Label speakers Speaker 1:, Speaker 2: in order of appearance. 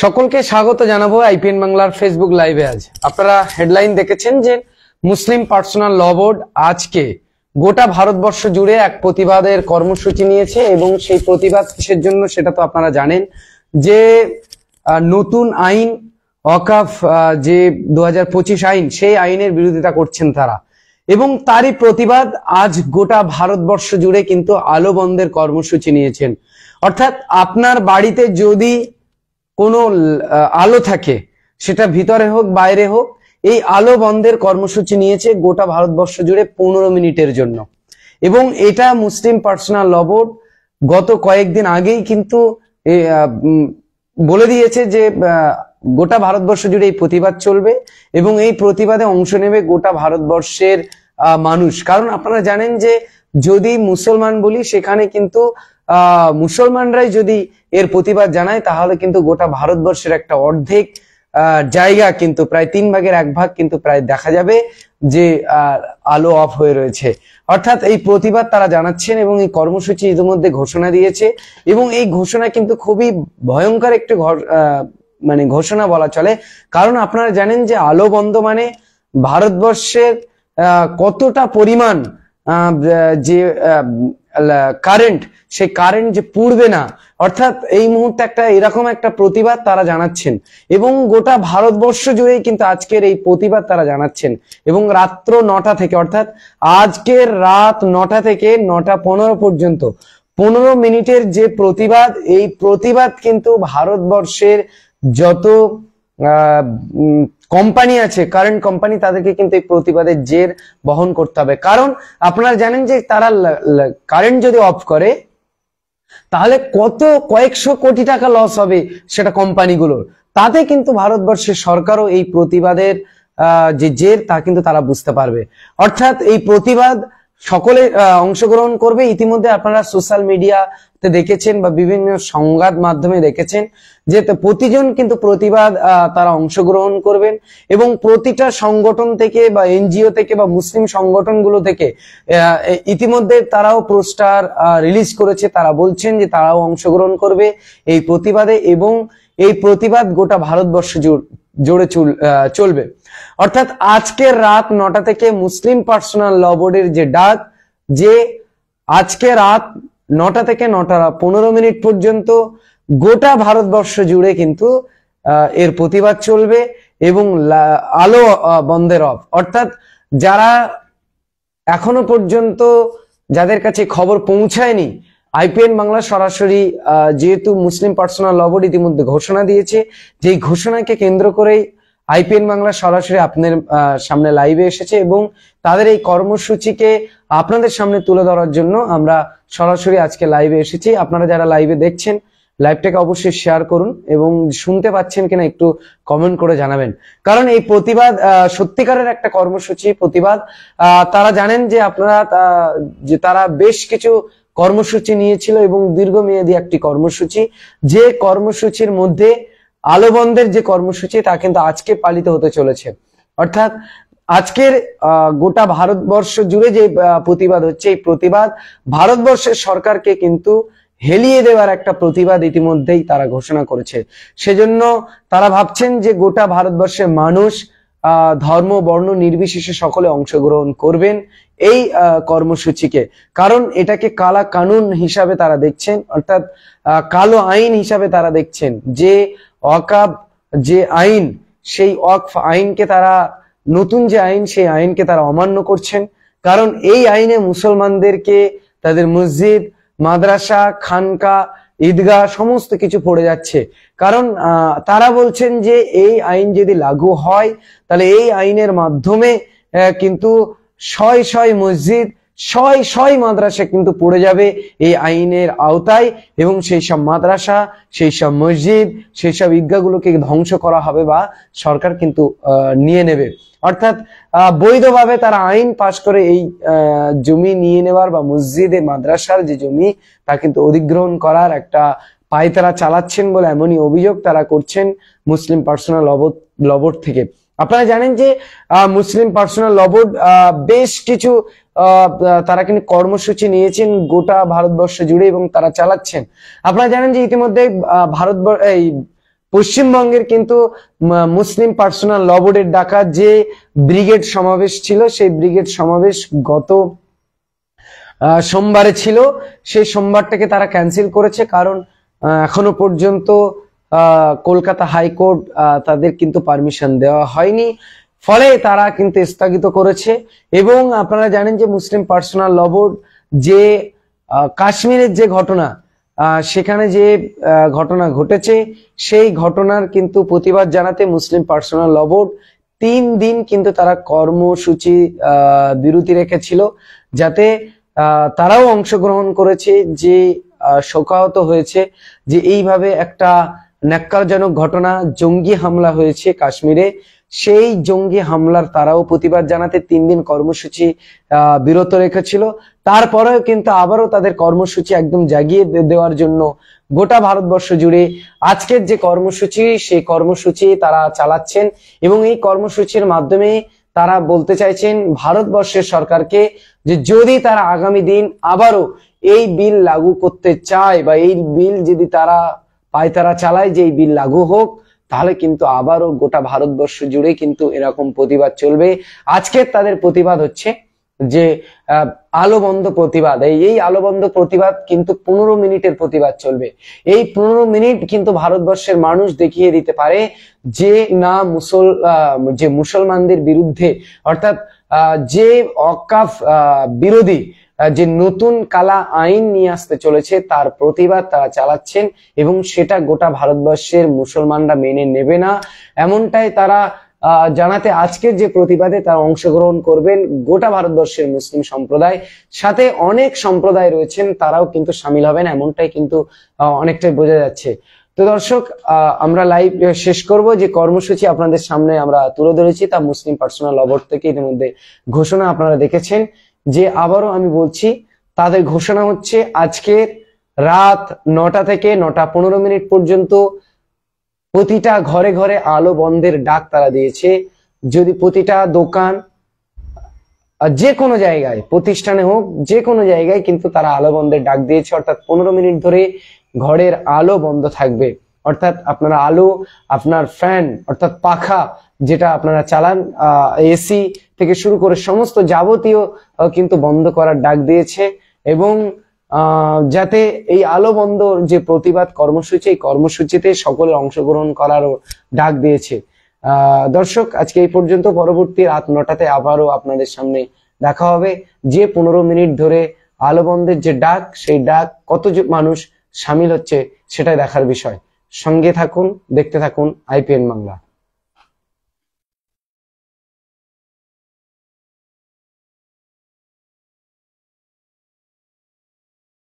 Speaker 1: সকলকে স্বাগত জানাবো আইপিএন বাংলার ফেসবুক লাইভে। আজ আপনারা হেডলাইন দেখেছেন যে মুসলিম পার্সোনাল ল বোর্ড আজকে গোটা ভারতবর্ষ জুড়ে এক প্রতিবাদের কর্মসূচি নিয়েছে এবং সেই প্রতিবাদ কিসের জন্য সেটা তো আপনারা জানেন যে নতুন আইন ওয়াকফ যে 2025 আইন, সেই আইনের বিরোধিতা করছেন তারা এবং তারই প্রতিবাদ আজ গোটা ভারতবর্ষ জুড়ে কিন্তু আলো বন্ধের কর্মসূচি নিয়েছেন। অর্থাৎ আপনার বাড়িতে যদি কোনো আলো থাকে, সেটা ভিতরে হোক বাইরে হোক, এই আলো বন্ধের কর্মসূচি নিয়েছে গোটা ভারতবর্ষ জুড়ে 15 মিনিটের জন্য। এবং এটা মুসলিম পার্সোনাল ল বোর্ড গত কয়েকদিন আগেই কিন্তু বলে দিয়েছে যে গোটা ভারতবর্ষ জুড়ে এই প্রতিবাদ চলবে এবং এই প্রতিবাদে অংশ নেবে গোটা ভারতবর্ষের মানুষ। কারণ আপনারা জানেন যে যদি মুসলমান বলি, সেখানে কিন্তু মুসলমানরাই যদি এর প্রতিবাদ জানায়, তাহলে কিন্তু গোটা ভারতবর্ষের একটা অর্ধেক জায়গা, কিন্তু প্রায় 1/3 কিন্তু প্রায় দেখা যাবে যে আলো অফ হয়ে রয়েছে। অর্থাৎ এই প্রতিবাদ তারা জানাচ্ছেন এবং এই কর্মসূচি ইতিমধ্যে ঘোষণা দিয়েছে এবং এই ঘোষণা কিন্তু খুবই ভয়ঙ্কর একটি ঘোষণা বলা চলে। কারণ আপনারা জানেন যে আলো বন্ধ মানে ভারতবর্ষের কতটা পরিমাণ যে কারেন্ট, সেই কারেন্ট যে পুড়বে না। অর্থাৎ এই মুহূর্তে এরকম একটা প্রতিবাদ তারা জানাচ্ছেন এবং গোটা ভারতবর্ষ জুড়েই কিন্তু আজকের এই প্রতিবাদ তারা জানাচ্ছেন। এবং রাত্র 9টা থেকে, অর্থাৎ আজকের রাত 9টা থেকে 9:15 পর্যন্ত 15 মিনিটের যে প্রতিবাদ, এই প্রতিবাদ কিন্তু ভারতবর্ষের যত কোম্পানি আছে, কারেন্ট কোম্পানি, তাদেরকে কিন্তু এই প্রতিবাদের জের বহন করতে হবে। কারণ আপনারা জানেন যে তারা কারেন্ট যদি অফ করে, তাহলে কয়েকশো কোটি টাকা লস হবে সেটা কোম্পানিগুলোর। তাতে কিন্তু ভারতবর্ষের সরকারও এই প্রতিবাদের যে জের, তা কিন্তু তারা বুঝতে পারবে। অর্থাৎ এই প্রতিবাদ সকলে অংশগ্রহণ করবে। ইতিমধ্যে আপনারা সোশ্যাল মিডিয়াতে দেখেছেন বা বিভিন্ন সংবাদ মাধ্যমে দেখেছেন যে প্রতিজন কিন্তু প্রতিবাদ তারা অংশগ্রহণ করবেন এবং প্রতিটা সংগঠন থেকে বা এনজিও থেকে বা মুসলিম সংগঠনগুলো থেকে ইতিমধ্যে তারাও পোস্টার রিলিজ করেছে। তারা বলছেন যে তারাও অংশগ্রহণ করবে এই প্রতিবাদে এবং এই প্রতিবাদ গোটা ভারতবর্ষ জুড়ে চলবে। অর্থাৎ আজকের রাত 9টা থেকে মুসলিম পার্সোনাল ল বোর্ডের যে ডাক, যে আজকে রাত 9টা থেকে 9:15 মিনিট পর্যন্ত গোটা ভারতবর্ষ জুড়ে কিন্তু এর প্রতিবাদ চলবে এবং আলো বন্ধের অফ। অর্থাৎ যারা এখনো পর্যন্ত, যাদের কাছে খবর পৌঁছায়নি, আইপিএন বাংলা সরাসরি যেহেতু মুসলিম পার্সোনাল ল বোর্ড ইতিমধ্যে ঘোষণা দিয়েছে, যে ঘোষণাকে কেন্দ্র করেই আইপিএন বাংলা সরাসরি আপনাদের সামনে লাইভে এসেছে এবং তাদের এই কর্মসূচিকে আপনাদের সামনে তুলে ধরার জন্য আমরা সরাসরি আজকে লাইভে এসেছি। আপনারা যারা লাইভে দেখছেন, লাইভটাকে অবশ্যই শেয়ার করুন এবং শুনতে পাচ্ছেন কিনা একটু কমেন্ট করে জানাবেন। কারণ এই প্রতিবাদ সত্যিকারের একটা কর্মসূচি প্রতিবাদ। তারা জানেন যে আপনারা তারা বেশ কিছু কর্মসূচি নিয়েছিল এবং দীর্ঘমেয়াদী একটি কর্মসূচি, যে কর্মসূচির মধ্যে আলো বন্ধের যে কর্মসূচি, তা কিন্তু আজকে পালিত হতে চলেছে। অর্থাৎ আজকের গোটা ভারতবর্ষ জুড়ে যে প্রতিবাদ হচ্ছে, এই প্রতিবাদ ভারতবর্ষের সরকারকে কিন্তু হেলিয়ে দেওয়ার একটা প্রতিবাদ ইতিমধ্যেই তারা ঘোষণা করেছে। সেজন্য তারা ভাবছেন যে গোটা ভারতবর্ষের মানুষ ধর্ম বর্ণ নির্বিশেষে সকলে অংশগ্রহণ করবেন এই কর্মসূচিকে। কারণ এটাকে কালা কানুন হিসাবে তারা দেখছেন, অর্থাৎ কালো আইন হিসাবে তারা দেখছেন। যে ওয়াকফ যে আইন, সেই ওয়াকফ আইনকে তারা, নতুন যে আইন, সেই আইনকে তারা অমান্য করছেন। কারণ এই আইনে মুসলমানদেরকে তাদের মসজিদ, মাদ্রাসা, খানকা, ঈদগাহ সমস্ত কিছু পড়ে যাচ্ছে। কারণ তারা বলছেন যে এই আইন যদি লাগু হয়, তাহলে এই আইনের মাধ্যমে কিন্তু শয় মসজিদ, শয় মাদ্রাসা কিন্তু পড়ে যাবে এই আইনের আওতায় এবং সেই সব মাদ্রাসা, সেই সব মসজিদ, সেই সব ঈদগাহগুলোকে ধ্বংস করা হবে বা সরকার কিন্তু নিয়ে নেবে। অর্থাৎ বৈধভাবে তারা আইন পাশ করে এই জমি নিয়ে নেওয়ার বা মসজিদে মাদ্রাসার যে জমি, তা কিন্তু অধিগ্রহণ করার একটা পায়তারা চালাচ্ছেন বলে এমনই অভিযোগ তারা করছেন মুসলিম পার্সোনাল ল বোর্ড থেকে। আপনারা জানেন যে মুসলিম পার্সোনাল ল বোর্ড বেশ কিছু তারা কিন্তু কর্মসূচি নিয়েছেন গোটা ভারতবর্ষ জুড়ে এবং তারা চালাচ্ছেন। আপনারা জানেন যে ইতিমধ্যে পশ্চিমবঙ্গের কিন্তু মুসলিম পার্সোনাল ল বোর্ডের ডাকা যে ব্রিগেড সমাবেশ ছিল, সেই ব্রিগেড সমাবেশ গত সোমবারে ছিল, সেই সোমবারটাকে তারা ক্যান্সেল করেছে। কারণ এখনো পর্যন্ত কলকাতা হাইকোর্ট তাদের কিন্তু পারমিশন দেওয়া হয়নি, ফলে তারা কিন্তু স্থগিত করেছে। এবং আপনারা জানেন যে মুসলিম পার্সোনাল ল বোর্ড যে কাশ্মীরের যে ঘটনা, সেখানে যে ঘটনা ঘটেছে, সেই ঘটনার কিন্তু প্রতিবাদ জানাতে মুসলিম পার্সোনাল ল বোর্ড 3 দিন কিন্তু তারা কর্মসূচি বিরতি রেখেছিল, যাতে তারাও অংশগ্রহণ করেছে, যে শোকাহত হয়েছে যে এইভাবে একটা ন্যাক্কারজনক ঘটনা, জঙ্গি হামলা হয়েছে কাশ্মীরে। সেই জঙ্গি হামলার তারাও প্রতিবাদ জানাতে 3 দিন কর্মসূচি বিরত রেখেছিল। তারপরেও কিন্তু আবারও তাদের কর্মসূচি একদম জাগিয়ে দেওয়ার জন্য গোটা ভারতবর্ষ জুড়ে আজকের যে কর্মসূচি, সেই কর্মসূচি তারা চালাচ্ছেন। এবং এই কর্মসূচির মাধ্যমে তারা বলতে চাইছেন ভারতবর্ষের সরকারকে যে যদি তারা আগামী দিন আবারও এই বিল লাগু করতে চায়, বা এই বিল যদি তারা পায়তারা চালায় যে এই বিল লাগু হোক, তাহলে কিন্তু আবারও গোটা ভারতবর্ষ জুড়ে কিন্তু এরকম প্রতিবাদ চলবে। আজকে তাদের প্রতিবাদ হচ্ছে যে আলো বন্ধ প্রতিবাদ। এই আলো বন্ধ প্রতিবাদ কিন্তু 15 মিনিটের প্রতিবাদ চলবে। এই 15 মিনিট কিন্তু ভারতবর্ষের মানুষ দেখিয়ে দিতে পারে যে না যে মুসলমানদের বিরুদ্ধে, অর্থাৎ যে ওয়াকফ বিরোধী যে নতুন কালা আইন নিয়ে আসতে চলেছে, তার প্রতিবাদ তারা চালাচ্ছেন। এবং সেটা গোটা ভারতবর্ষের মুসলমানরা মেনে নেবে না, এমনটাই তারা জানাতে আজকের যে প্রতিবাদে তারা অংশগ্রহণ করবেন। গোটা ভারতবর্ষের মুসলিম সম্প্রদায়, সাথে অনেক সম্প্রদায় রয়েছেন, তারাও কিন্তু সামিল হবেন, এমনটাই কিন্তু অনেকটাই বোঝা যাচ্ছে। তো দর্শক, আমরা লাইভ শেষ করব। যে কর্মসূচি আপনাদের সামনে আমরা তুলে ধরেছি, তা মুসলিম পার্সোনাল ল বোর্ড থেকে ইতিমধ্যে ঘোষণা আপনারা দেখেছেন। যে আবারও আমি বলছি, তাদের ঘোষণা হচ্ছে আজকের রাত 9টা থেকে 9টা 15 মিনিট পর্যন্ত প্রতিটা ঘরে ঘরে আলো বন্ধের ডাক তারা দিয়েছে। যদি প্রতিটা দোকান, যে কোনো জায়গায়, প্রতিষ্ঠানে হোক, যে কোনো জায়গায় কিন্তু তারা আলো বন্ধের ডাক দিয়েছে। অর্থাৎ 15 মিনিট ধরে ঘরের আলো বন্ধ থাকবে। অর্থাৎ আপনারা আলো, আপনার ফ্যান অর্থাৎ পাখা যেটা আপনারা চালান, এসি থেকে শুরু করে সমস্ত যাবতীয় কিন্তু বন্ধ করার ডাক দিয়েছে। এবং যাতে এই আলো বন্ধ যে প্রতিবাদ কর্মসূচি, এই কর্মসূচিতে সকলের অংশগ্রহণ করারও ডাক দিয়েছে। দর্শক, আজকে এই পর্যন্ত। পরবর্তী রাত 9টাতে আবারও আপনাদের সামনে দেখা হবে। যে 15 মিনিট ধরে আলো বন্ধের যে ডাক, সেই ডাক কত মানুষ সামিল হচ্ছে সেটাই দেখার বিষয়। সঙ্গে থাকুন, দেখতে থাকুন IPN বাংলা।